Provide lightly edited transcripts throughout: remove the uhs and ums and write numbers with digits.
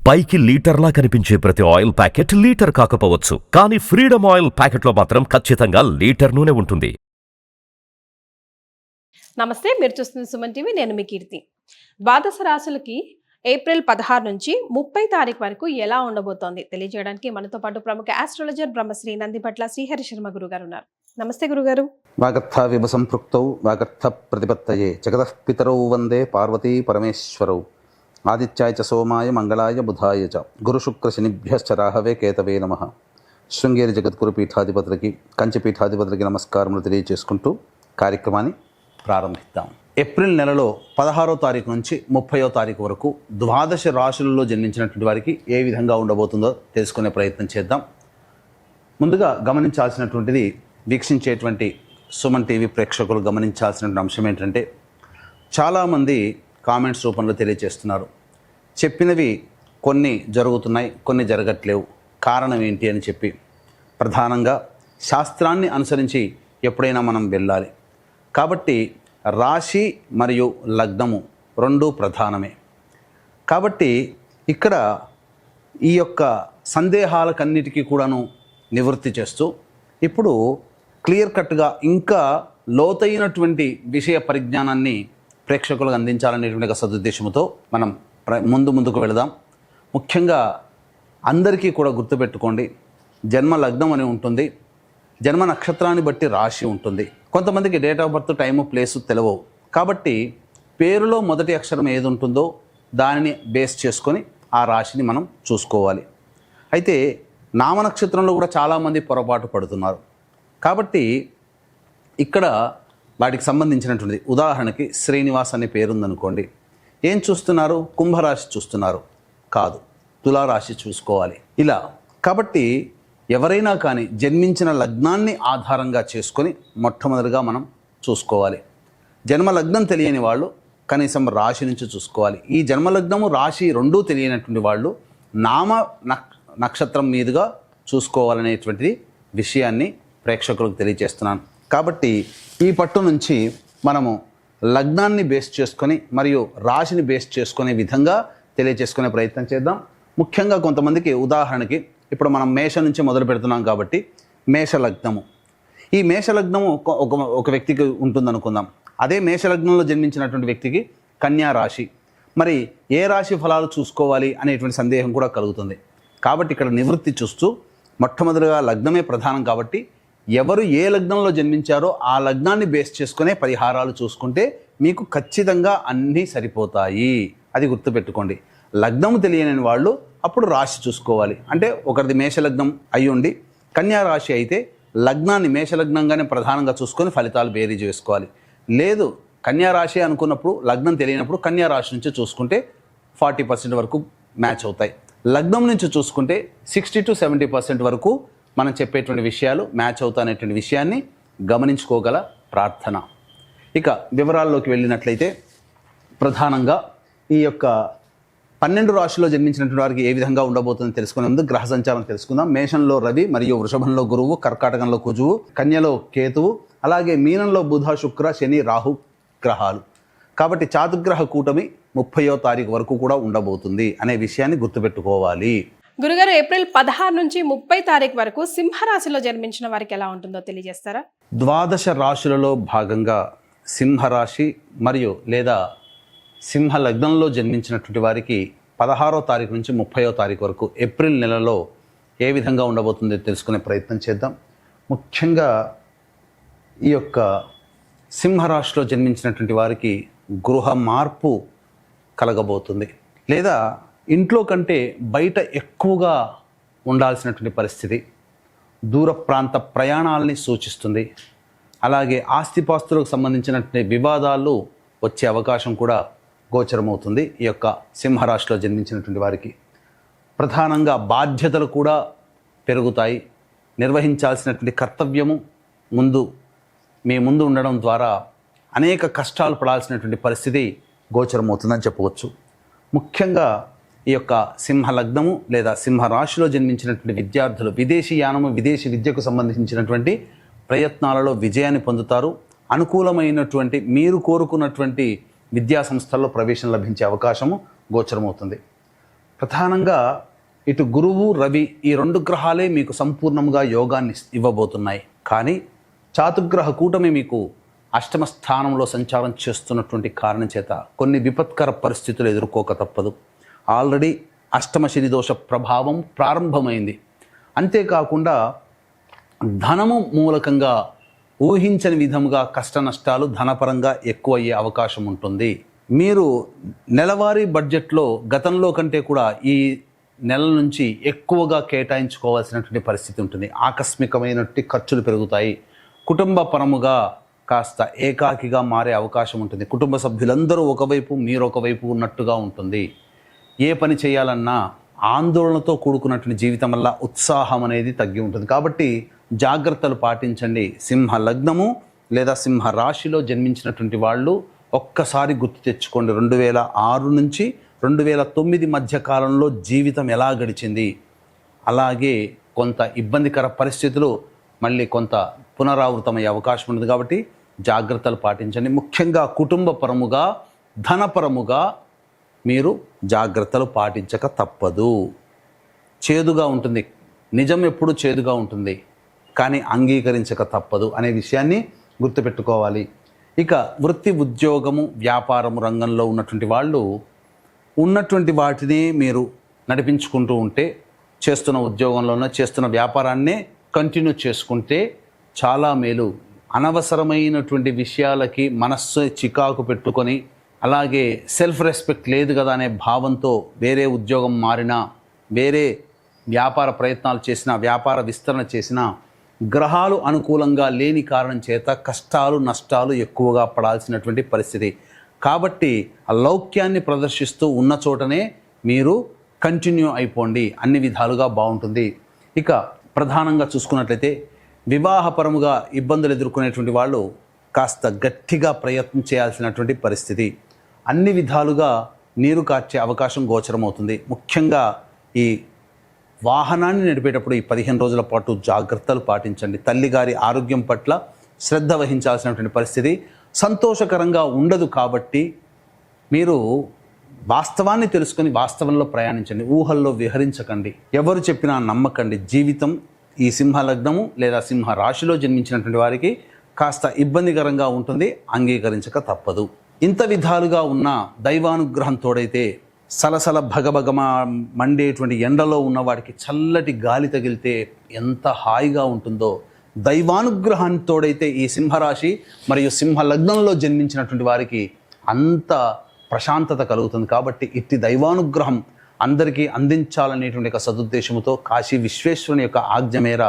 పైకి లీటర్లా కనిపించే ప్రతి ఆయిల్ ప్యాకెట్ లీటర్ కాకపోవచ్చు, కానీ ఫ్రీడమ్ ఆయిల్ ప్యాకెట్లో మాత్రం ఖచ్చితంగా లీటర్ నూనె ఉంటుంది. నమస్తే, మీరు చూస్తున్న సుమన్ టీవీ. నేను మీ కీర్తి. ద్వాదశ రాశులకి ఏప్రిల్ 16 నుంచి 30 తారీఖు వరకు ఎలా ఉండబోతోంది తెలియజేయడానికి మనతో పాటు ప్రముఖ ఆస్ట్రాలజర్ బ్రహ్మశ్రీ నందిపట్ల శ్రీహరి శర్మ గురుగారు ఉన్నారు. నమస్తే గురుగారు. వాగర్థ విభ సంపృక్తౌ వాగర్థ ప్రతిపత్తయే జగతః పితరౌ వందే పార్వతీ పరమేశ్వరౌ ఆదిత్యాయ చ సోమాయ మంగళాయ బుధాయ చ గురు శుక్ర శనిభ్యశ్చ రాహవే కేతవే నమః. శృంగేరి జగద్గురు పీఠాధిపతులకి కంచి పీఠాధిపతులకి నమస్కారములు తెలియజేసుకుంటూ కార్యక్రమాన్ని ప్రారంభిద్దాం. ఏప్రిల్ నెలలో 16వ తారీఖు నుంచి 30వ తారీఖు వరకు ద్వాదశ రాశులలో జన్మించినటువంటి వారికి ఏ విధంగా ఉండబోతుందో తెలుసుకునే ప్రయత్నం చేద్దాం. ముందుగా గమనించాల్సినటువంటిది, వీక్షించేటువంటి సుమన్ టీవీ ప్రేక్షకులు గమనించాల్సినటువంటి అంశం ఏంటంటే, చాలామంది కామెంట్స్ రూపంలో తెలియజేస్తున్నారు, చెప్పినవి కొన్ని జరుగుతున్నాయి, కొన్ని జరగట్లేవు, కారణం ఏంటి అని చెప్పి. ప్రధానంగా శాస్త్రాన్ని అనుసరించి ఎప్పుడైనా మనం వెళ్ళాలి కాబట్టి రాశి మరియు లగ్నము రెండూ ప్రధానమే. కాబట్టి ఇక్కడ ఈ యొక్క సందేహాలకన్నిటికీ కూడాను నివృత్తి చేస్తూ ఇప్పుడు క్లియర్ కట్గా ఇంకా లోతైనటువంటి విషయ పరిజ్ఞానాన్ని ప్రేక్షకులకు అందించాలనేటువంటి సదుద్దేశంతో మనం ముందుకు వెళదాం. ముఖ్యంగా అందరికీ కూడా గుర్తుపెట్టుకోండి, జన్మ లగ్నం అని ఉంటుంది, జన్మ నక్షత్రాన్ని బట్టి రాశి ఉంటుంది. కొంతమందికి date of birth, time, place తెలియవు. కాబట్టి పేరులో మొదటి అక్షరం ఏది ఉంటుందో దానిని బేస్ చేసుకొని ఆ రాశిని మనం చూసుకోవాలి. అయితే నామ నక్షత్రంలో కూడా చాలామంది పొరపాటు పడుతున్నారు. కాబట్టి ఇక్కడ వాటికి సంబంధించినటువంటిది, ఉదాహరణకి శ్రీనివాస్ అనే పేరుందనుకోండి, ఏం చూస్తున్నారు? కుంభరాశి చూస్తున్నారు, కాదు, తులారాశి చూసుకోవాలి. ఇలా కాబట్టి ఎవరైనా కానీ జన్మించిన లగ్నాన్ని ఆధారంగా చేసుకొని మొట్టమొదటిగా మనం చూసుకోవాలి. జన్మ లగ్నం తెలియని వాళ్ళు కనీసం రాశి నుంచి చూసుకోవాలి. ఈ జన్మలగ్నము రాశి రెండూ తెలియనటువంటి వాళ్ళు నామ నక్షత్రం మీదుగా చూసుకోవాలనేటువంటిది విషయాన్ని ప్రేక్షకులకు తెలియజేస్తున్నాను. కాబట్టి ఈ పట్టు నుంచి మనము లగ్నాన్ని బేస్ చేసుకొని మరియు రాశిని బేస్ చేసుకునే విధంగా తెలియజేసుకునే ప్రయత్నం చేద్దాం. ముఖ్యంగా కొంతమందికి, ఉదాహరణకి ఇప్పుడు మనం మేష నుంచి మొదలు పెడుతున్నాం కాబట్టి మేషలగ్నము, ఈ మేషలగ్నము ఒక వ్యక్తికి ఉంటుందనుకుందాం. అదే మేషలగ్నంలో జన్మించినటువంటి వ్యక్తికి కన్యా రాశి, మరి ఏ రాశి ఫలాలు చూసుకోవాలి అనేటువంటి సందేహం కూడా కలుగుతుంది. కాబట్టి ఇక్కడ నివృత్తి చూస్తూ మొట్టమొదటిగా లగ్నమే ప్రధానం కాబట్టి ఎవరు ఏ లగ్నంలో జన్మించారో ఆ లగ్నాన్ని బేస్ చేసుకునే పరిహారాలు చూసుకుంటే మీకు ఖచ్చితంగా అన్నీ సరిపోతాయి. అది గుర్తుపెట్టుకోండి. లగ్నము తెలియని వాళ్ళు అప్పుడు రాశి చూసుకోవాలి. అంటే ఒకరిది మేషలగ్నం అయి ఉండి కన్యా రాశి అయితే లగ్నాన్ని మేషలగ్నంగానే ప్రధానంగా చూసుకొని ఫలితాలు బేరీజ్ వేసుకోవాలి. లేదు కన్యా రాశి అనుకున్నప్పుడు లగ్నం తెలియనప్పుడు కన్యా రాశి నుంచి చూసుకుంటే 40% వరకు మ్యాచ్ అవుతాయి. లగ్నం నుంచి చూసుకుంటే 60 to 70% వరకు మనం చెప్పేటువంటి విషయాలు మ్యాచ్ అవుతాయనేటువంటి విషయాన్ని గమనించుకోగల ప్రార్థన. ఇక వివరాల్లోకి వెళ్ళినట్లయితే, ప్రధానంగా ఈ యొక్క 12 రాశుల్లో జన్మించినటువంటి వారికి ఏ విధంగా ఉండబోతుందో తెలుసుకునే ముందు గ్రహ సంచారం తెలుసుకుందాం. మేషంలో రవి మరియు వృషభంలో గురువు, కర్కాటకంలో కుజువు, కన్యలో కేతువు, అలాగే మీనంలో బుధ, శుక్ర, శని, రాహు గ్రహాలు. కాబట్టి చాతుర్గ్రహ కూటమి 30వ తారీఖు వరకు కూడా ఉండబోతుంది అనే విషయాన్ని గుర్తుపెట్టుకోవాలి. గురుగారు, ఏప్రిల్ 16 నుంచి 30 తారీఖు వరకు సింహరాశిలో జన్మించిన వారికి ఎలా ఉంటుందో తెలియజేస్తారా? ద్వాదశ రాశులలో భాగంగా సింహరాశి మరియు లేదా సింహ లగ్నంలో జన్మించినటువంటి వారికి 16వ తారీఖు నుంచి 30వ తారీఖు వరకు ఏప్రిల్ నెలలో ఏ విధంగా ఉండబోతుందో తెలుసుకునే ప్రయత్నం చేద్దాం. ముఖ్యంగా ఈ యొక్క సింహరాశిలో జన్మించినటువంటి వారికి గృహ మార్పు కలగబోతుంది, లేదా ఇంట్లో కంటే బయట ఎక్కువగా ఉండాల్సినటువంటి పరిస్థితి, దూర ప్రాంత ప్రయాణాలని సూచిస్తుంది. అలాగే ఆస్తిపాస్తులకు సంబంధించినటువంటి వివాదాలు వచ్చే అవకాశం కూడా గోచరమవుతుంది. ఈ యొక్క సింహరాశిలో జన్మించినటువంటి వారికి ప్రధానంగా బాధ్యతలు కూడా పెరుగుతాయి. నిర్వహించాల్సినటువంటి కర్తవ్యము మీ ముందు ఉండడం ద్వారా అనేక కష్టాలు పడాల్సినటువంటి పరిస్థితి గోచరమవుతుందని చెప్పవచ్చు. ముఖ్యంగా ఈ యొక్క సింహ లగ్నము లేదా సింహరాశిలో జన్మించినటువంటి విద్యార్థులు విదేశీ యానము, విదేశీ విద్యకు సంబంధించినటువంటి ప్రయత్నాలలో విజయాన్ని పొందుతారు. అనుకూలమైనటువంటి మీరు కోరుకున్నటువంటి విద్యా సంస్థల్లో ప్రవేశం లభించే అవకాశము గోచరమవుతుంది. ప్రధానంగా ఇటు గురువు రవి ఈ 2 గ్రహాలే మీకు సంపూర్ణంగా యోగాన్ని ఇవ్వబోతున్నాయి. కానీ చాతుగ్రహ కూటమి మీకు అష్టమ స్థానంలో సంచారం చేస్తున్నటువంటి కారణం చేత కొన్ని విపత్కర పరిస్థితులు ఎదుర్కోక తప్పదు. ఆల్రెడీ అష్టమ శని దోష ప్రభావం ప్రారంభమైంది. అంతేకాకుండా ధనము మూలకంగా ఊహించని విధముగా కష్ట నష్టాలు ధనపరంగా ఎక్కువ అయ్యే అవకాశం ఉంటుంది. మీరు నెలవారీ బడ్జెట్లో గతంలో కంటే కూడా ఈ నెల నుంచి ఎక్కువగా కేటాయించుకోవాల్సినటువంటి పరిస్థితి ఉంటుంది. ఆకస్మికమైనటువంటి ఖర్చులు పెరుగుతాయి. కుటుంబ పరముగా కాస్త ఏకాకిగా మారే అవకాశం ఉంటుంది. కుటుంబ సభ్యులందరూ ఒకవైపు మీరు ఒకవైపు ఉన్నట్టుగా ఉంటుంది. ఏ పని చేయాలన్నా ఆందోళనతో కూడుకున్నటువంటి జీవితం వల్ల ఉత్సాహం అనేది తగ్గి ఉంటుంది. కాబట్టి జాగ్రత్తలు పాటించండి. సింహ లగ్నము లేదా సింహ రాశిలో జన్మించినటువంటి వాళ్ళు ఒక్కసారి గుర్తు తెచ్చుకోండి. 2006 నుంచి 2009 మధ్య కాలంలో జీవితం ఎలా గడిచింది, అలాగే కొంత ఇబ్బందికర పరిస్థితులు మళ్ళీ కొంత పునరావృతమయ్యే అవకాశం ఉంటుంది. కాబట్టి జాగ్రత్తలు పాటించండి. ముఖ్యంగా కుటుంబ పరముగా ధనపరముగా మీరు జాగ్రత్తలు పాటించక తప్పదు. చేదుగా ఉంటుంది, నిజం ఎప్పుడు చేదుగా ఉంటుంది, కానీ అంగీకరించక తప్పదు అనే విషయాన్ని గుర్తుపెట్టుకోవాలి. ఇక వృత్తి ఉద్యోగము వ్యాపారము రంగంలో ఉన్నటువంటి వాళ్ళు ఉన్నటువంటి వాటిని మీరు నడిపించుకుంటూ ఉంటే, చేస్తున్న ఉద్యోగంలోనే చేస్తున్న వ్యాపారాన్నే కంటిన్యూ చేసుకుంటే చాలా మేలు. అనవసరమైనటువంటి విషయాలకి మనస్సు చికాకు పెట్టుకొని, అలాగే సెల్ఫ్ రెస్పెక్ట్ లేదు కదా అనే భావంతో వేరే ఉద్యోగం మారినా, వేరే వ్యాపార ప్రయత్నాలు చేసినా, వ్యాపార విస్తరణ చేసినా గ్రహాలు అనుకూలంగా లేని కారణం చేత కష్టాలు నష్టాలు ఎక్కువగా పడాల్సినటువంటి పరిస్థితి. కాబట్టి ఆ లౌక్యాన్ని ప్రదర్శిస్తూ ఉన్న చోటనే మీరు కంటిన్యూ అయిపోండి, అన్ని విధాలుగా బాగుంటుంది. ఇక ప్రధానంగా చూసుకున్నట్లయితే వివాహపరముగా ఇబ్బందులు ఎదుర్కొనేటువంటి వాళ్ళు కాస్త గట్టిగా ప్రయత్నం చేయాల్సినటువంటి పరిస్థితి. అన్ని విధాలుగా నీరు కార్చే అవకాశం గోచరమవుతుంది. ముఖ్యంగా ఈ వాహనాన్ని నడిపేటప్పుడు ఈ 15 రోజుల పాటు జాగ్రత్తలు పాటించండి. తల్లిగారి ఆరోగ్యం పట్ల శ్రద్ధ వహించాల్సినటువంటి పరిస్థితి సంతోషకరంగా ఉండదు. కాబట్టి మీరు వాస్తవాన్ని తెలుసుకొని వాస్తవంలో ప్రయాణించండి. ఊహల్లో విహరించకండి. ఎవరు చెప్పినా నమ్మకండి. జీవితం ఈ సింహ లగ్నము లేదా సింహ రాశిలో జన్మించినటువంటి వారికి కాస్త ఇబ్బందికరంగా ఉంటుంది, అంగీకరించక తప్పదు. ఇంత విధాలుగా ఉన్న దైవానుగ్రహం తోడైతే సలసల భగభగమా మండేటువంటి ఎండలో ఉన్న వాడికి చల్లటి గాలి తగిలితే ఎంత హాయిగా ఉంటుందో, దైవానుగ్రహాన్ని తోడైతే ఈ సింహరాశి మరియు సింహ లగ్నంలో జన్మించినటువంటి వారికి అంత ప్రశాంతత కలుగుతుంది. కాబట్టి ఇట్టి దైవానుగ్రహం అందరికీ అందించాలనేటువంటి ఒక సదుద్దేశంతో కాశీ విశ్వేశ్వరుని యొక్క ఆజ్ఞ మేర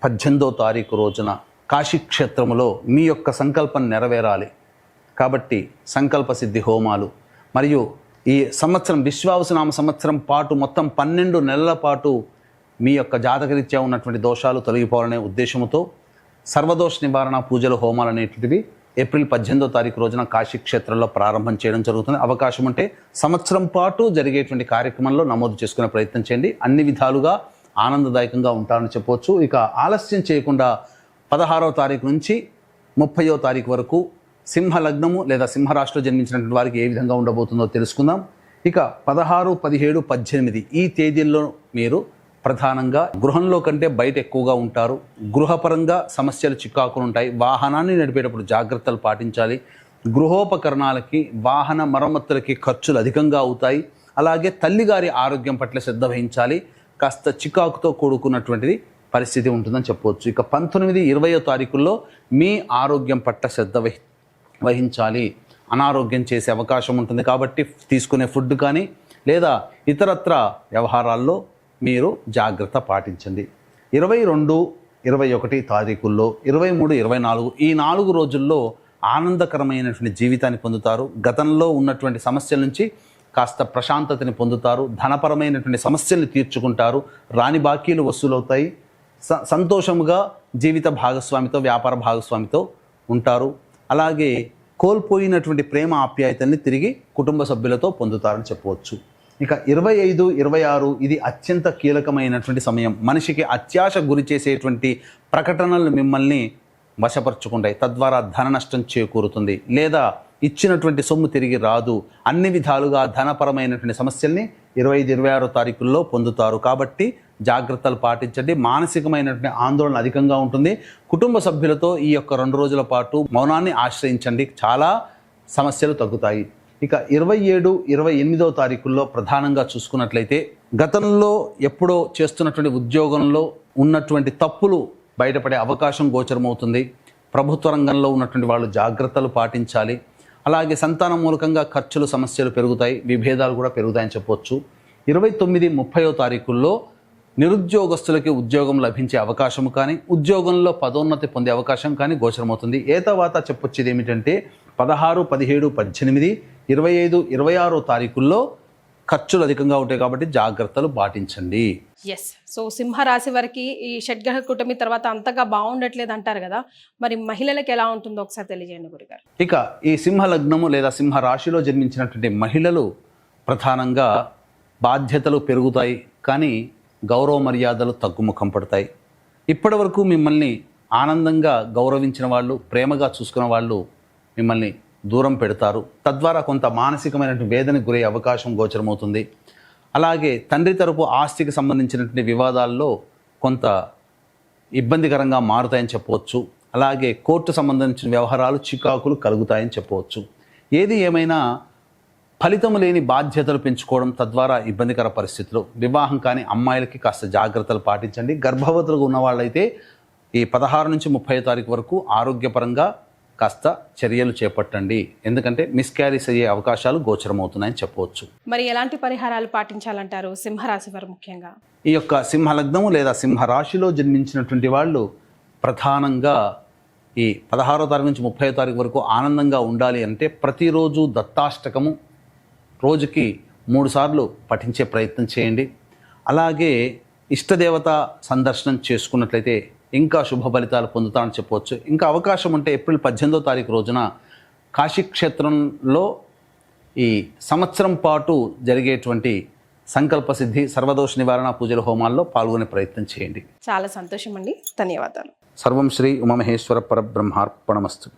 18వ తారీఖు రోజున కాశీ క్షేత్రములో మీ యొక్క సంకల్పం నెరవేరాలి. కాబట్టి సంకల్ప సిద్ధి హోమాలు మరియు ఈ సంవత్సరం విశ్వావసునామ సంవత్సరం పాటు మొత్తం 12 నెలల పాటు మీ యొక్క జాతకరీత్యా ఉన్నటువంటి దోషాలు తొలగిపోవాలనే ఉద్దేశంతో సర్వదోష నివారణ పూజలు హోమాలు అనేటువంటివి ఏప్రిల్ 18వ తారీఖు రోజున కాశీ క్షేత్రంలో ప్రారంభం చేయడం జరుగుతుంది. అవకాశం ఉంటే సంవత్సరం పాటు జరిగేటువంటి కార్యక్రమంలో నమోదు చేసుకునే ప్రయత్నం చేయండి. అన్ని విధాలుగా ఆనందదాయకంగా ఉంటారని చెప్పవచ్చు. ఇక ఆలస్యం చేయకుండా 16వ తారీఖు నుంచి 30వ తారీఖు వరకు సింహ లగ్నము లేదా సింహరాశిలో జన్మించినటువంటి వారికి ఏ విధంగా ఉండబోతుందో తెలుసుకుందాం. ఇక 16, 17, 18 ఈ తేదీల్లో మీరు ప్రధానంగా గృహంలో కంటే బయట ఎక్కువగా ఉంటారు. గృహపరంగా సమస్యలు చికాకులు ఉంటాయి. వాహనాన్ని నడిపేటప్పుడు జాగ్రత్తలు పాటించాలి. గృహోపకరణాలకి వాహన మరమ్మతులకి ఖర్చులు అధికంగా అవుతాయి. అలాగే తల్లిగారి ఆరోగ్యం పట్ల శ్రద్ధ వహించాలి. కాస్త చికాకుతో కూడుకున్నటువంటిది పరిస్థితి ఉంటుందని చెప్పవచ్చు. ఇక 19, 20వ తారీఖుల్లో మీ ఆరోగ్యం పట్ల శ్రద్ధ వహించాలి. అనారోగ్యం చేసే అవకాశం ఉంటుంది. కాబట్టి తీసుకునే ఫుడ్ కానీ లేదా ఇతరత్ర వ్యవహారాల్లో మీరు జాగ్రత్త పాటించండి. 22, 21 తారీఖుల్లో 23, 24 ఈ 4 రోజుల్లో ఆనందకరమైనటువంటి జీవితాన్ని పొందుతారు. గతంలో ఉన్నటువంటి సమస్యల నుంచి కాస్త ప్రశాంతతని పొందుతారు. ధనపరమైనటువంటి సమస్యల్ని తీర్చుకుంటారు. రాని బాకీలు వసూలవుతాయి. సంతోషముగా జీవిత భాగస్వామితో వ్యాపార భాగస్వామితో ఉంటారు. అలాగే కోల్పోయినటువంటి ప్రేమ ఆప్యాయతల్ని తిరిగి కుటుంబ సభ్యులతో పొందుతారని చెప్పవచ్చు. ఇక 25, 26 ఇది అత్యంత కీలకమైనటువంటి సమయం. మనిషికి అత్యాశ గురి చేసేటువంటి ప్రకటనలు మిమ్మల్ని వశపరుచుకుంటాయి. తద్వారా ధన నష్టం చేకూరుతుంది. లేదా ఇచ్చినటువంటి సొమ్ము తిరిగి రాదు. అన్ని విధాలుగా ధనపరమైనటువంటి సమస్యల్ని 25-26 తారీఖుల్లో పొందుతారు. కాబట్టి జాగ్రత్తలు పాటించండి. మానసికమైనటువంటి ఆందోళన అధికంగా ఉంటుంది. కుటుంబ సభ్యులతో ఈ యొక్క 2 రోజుల పాటు మౌనాన్ని ఆశ్రయించండి, చాలా సమస్యలు తగ్గుతాయి. ఇక 27-28 తారీఖుల్లో ప్రధానంగా చూసుకున్నట్లయితే గతంలో ఎప్పుడో చేస్తున్నటువంటి ఉద్యోగంలో ఉన్నటువంటి తప్పులు బయటపడే అవకాశం గోచరమవుతుంది. ప్రభుత్వ రంగంలో ఉన్నటువంటి వాళ్ళు జాగ్రత్తలు పాటించాలి. అలాగే సంతానం మూలకంగా ఖర్చులు సమస్యలు పెరుగుతాయి, విభేదాలు కూడా పెరుగుతాయని చెప్పొచ్చు. 29-30 తారీఖుల్లో నిరుద్యోగస్తులకి ఉద్యోగం లభించే అవకాశం కానీ, ఉద్యోగంలో పదోన్నతి పొందే అవకాశం కానీ గోచరమవుతుంది. తర్వాత చెప్పొచ్చేది ఏమిటంటే 16, 17, 18, 25, 26 తారీఖుల్లో ఖర్చులు అధికంగా ఉంటాయి కాబట్టి జాగ్రత్తలు పాటించండి. ఎస్. సో సింహరాశి వారికి ఈ షడ్గ్రహ కూటమి తర్వాత అంతగా బాగుండట్లేదు అంటారు కదా, మరి మహిళలకు ఎలా ఉంటుందో ఒకసారి తెలియజేయండి గురుగారు. ఇక ఈ సింహ లగ్నము లేదా సింహ రాశిలో జన్మించినటువంటి మహిళలు ప్రధానంగా బాధ్యతలు పెరుగుతాయి, కానీ గౌరవ మర్యాదలు తగ్గుముఖం పడతాయి. ఇప్పటి వరకు మిమ్మల్ని ఆనందంగా గౌరవించిన వాళ్ళు, ప్రేమగా చూసుకున్న వాళ్ళు మిమ్మల్ని దూరం పెడతారు. తద్వారా కొంత మానసికమైనటువంటి వేదనకు గురయ్యే అవకాశం గోచరమవుతుంది. అలాగే తండ్రి తరపు ఆస్తికి సంబంధించినటువంటి వివాదాల్లో కొంత ఇబ్బందికరంగా మారుతాయని చెప్పవచ్చు. అలాగే కోర్టు సంబంధించిన వ్యవహారాలు చికాకులు కలుగుతాయని చెప్పవచ్చు. ఏది ఏమైనా ఫలితం లేని బాధ్యతలు పెంచుకోవడం, తద్వారా ఇబ్బందికర పరిస్థితులు. వివాహం కాని అమ్మాయిలకి కాస్త జాగ్రత్తలు పాటించండి. గర్భవతులుగా ఉన్న వాళ్ళైతే ఈ 16-30 తారీఖు వరకు ఆరోగ్యపరంగా కాస్త చర్యలు చేపట్టండి, ఎందుకంటే మిస్క్యారీస్ అయ్యే అవకాశాలు గోచరమవుతున్నాయని చెప్పవచ్చు. మరి ఎలాంటి పరిహారాలు పాటించాలంటారు సింహరాశి వారు ముఖ్యంగా? ఈ యొక్క సింహ లగ్నము లేదా సింహ రాశిలో జన్మించినటువంటి వాళ్ళు ప్రధానంగా ఈ 16వ తారీఖు నుంచి 30వ తారీఖు వరకు ఆనందంగా ఉండాలి అంటే ప్రతిరోజు దత్తాష్టకము రోజుకి 3 సార్లు పఠించే ప్రయత్నం చేయండి. అలాగే ఇష్టదేవత సందర్శనం చేసుకున్నట్లయితే ఇంకా శుభ ఫలితాలు పొందుతామని చెప్పవచ్చు. ఇంకా అవకాశం ఉంటే ఏప్రిల్ 18వ తారీఖు రోజున కాశీక్షేత్రంలో ఈ సంవత్సరం పాటు జరిగేటువంటి సంకల్ప సిద్ధి, సర్వదోష నివారణ పూజల హోమాల్లో పాల్గొనే ప్రయత్నం చేయండి. చాలా సంతోషం అండి, ధన్యవాదాలు. సర్వం శ్రీ ఉమామహేశ్వర పరబ్రహ్మార్పణమస్తు.